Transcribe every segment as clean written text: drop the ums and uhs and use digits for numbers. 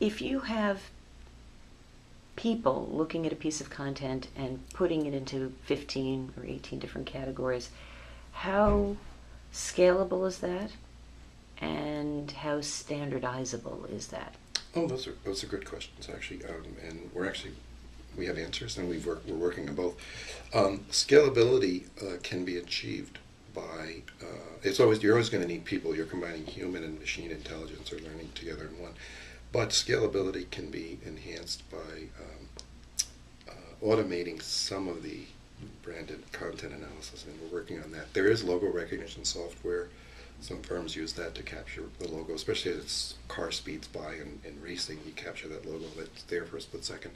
if you have people looking at a piece of content and putting it into 15 or 18 different categories, how scalable is that? And how standardizable is that? Oh, those are good questions actually, and we have answers, and we're working on both. Scalability can be achieved by you're always going to need people. You're combining human and machine intelligence or learning together in one. But scalability can be enhanced by automating some of the branded content analysis, and we're working on that. There is logo recognition software. Some firms use that to capture the logo, especially as car speeds by in racing. You capture that logo that's there for a split second.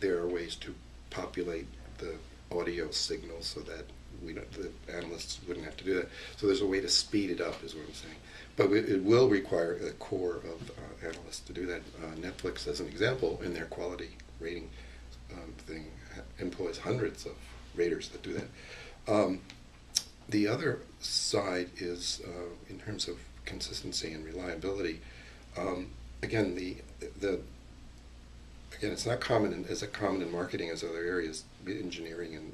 There are ways to populate the audio signal so that the analysts wouldn't have to do that. So there's a way to speed it up, is what I'm saying. But it will require a core of analysts to do that. Netflix, as an example, in their quality rating thing, employs hundreds of raters that do that. The other side is in terms of consistency and reliability. Again, it's not common as common in marketing as other areas, engineering and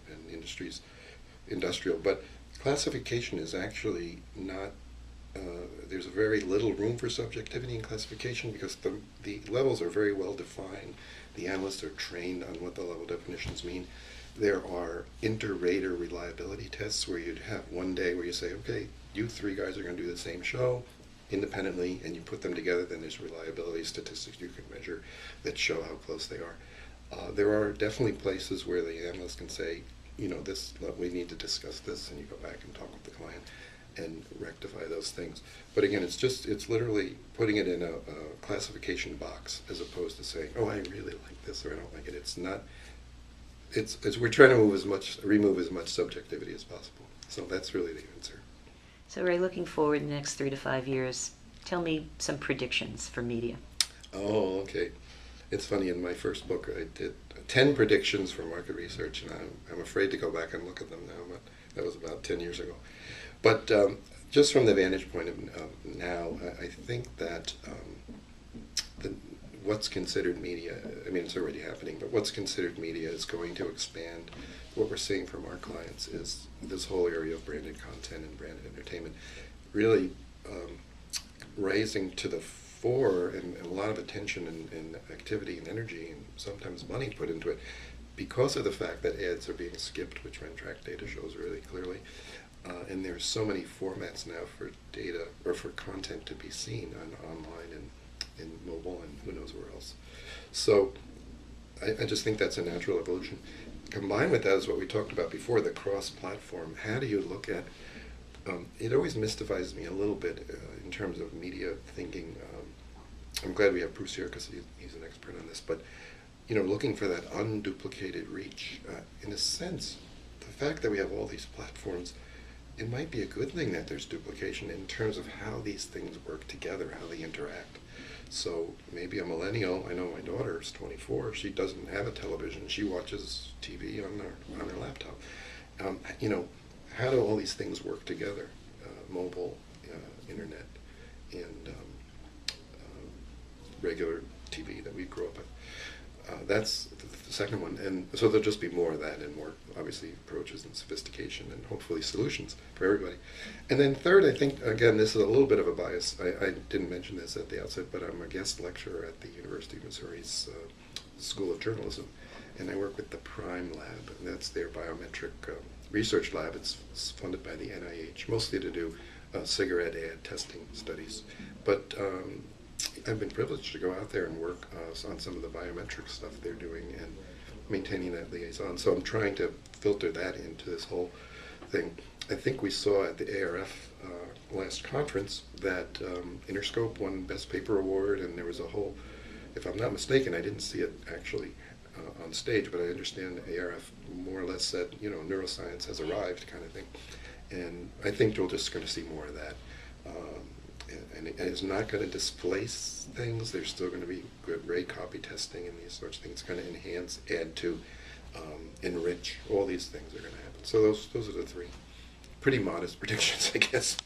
industrial. But classification is actually not. There's very little room for subjectivity in classification because the levels are very well defined. The analysts are trained on what the level definitions mean. There are inter-rater reliability tests where you'd have one day where you say, okay, you three guys are going to do the same show independently, and you put them together, then there's reliability statistics you can measure that show how close they are. There are definitely places where the analyst can say, we need to discuss this, and you go back and talk with the client and rectify those things. But again, it's literally putting it in a classification box as opposed to saying, oh, I really like this or I don't like it. It's not. It's we're trying to remove as much subjectivity as possible. So that's really the answer. So Ray, looking forward in the next 3 to 5 years, tell me some predictions for media. Oh, okay. It's funny, in my first book I did 10 predictions for market research, and I'm afraid to go back and look at them now, but that was about 10 years ago. But just from the vantage point of now, I think that what's considered media, I mean, it's already happening, but what's considered media is going to expand. What we're seeing from our clients is this whole area of branded content and branded entertainment really raising to the fore, and a lot of attention and activity and energy and sometimes money put into it because of the fact that ads are being skipped, which Track data shows really clearly. And there's so many formats now for data or for content to be seen online and in mobile and who knows where else. So I just think that's a natural evolution. Combined with that is what we talked about before, the cross-platform. How do you look at, it always mystifies me a little bit in terms of media thinking. I'm glad we have Bruce here because he's an expert on this, but looking for that unduplicated reach. In a sense, the fact that we have all these platforms, it might be a good thing that there's duplication in terms of how these things work together, how they interact. So maybe a millennial, I know my daughter is 24, she doesn't have a television, she watches TV on her laptop. How do all these things work together? Mobile, internet, and regular TV that we grew up with. That's the second one, and so there'll just be more of that and more, obviously, approaches and sophistication and hopefully solutions for everybody. And then third, I think, again, this is a little bit of a bias. I didn't mention this at the outset, but I'm a guest lecturer at the University of Missouri's School of Journalism, and I work with the Prime Lab, and that's their biometric research lab. It's funded by the NIH, mostly to do cigarette ad testing studies. But I've been privileged to go out there and work on some of the biometric stuff they're doing and maintaining that liaison. So I'm trying to filter that into this whole thing. I think we saw at the ARF last conference that Interscope won Best Paper Award, and there was a whole, if I'm not mistaken, I didn't see it actually on stage, but I understand the ARF more or less said, neuroscience has arrived kind of thing. And I think we're just going to see more of that. And it's not going to displace things. There's still going to be good rate copy testing and these sorts of things. It's going to enhance, add to, enrich. All these things are going to happen. So those are the three pretty modest predictions, I guess.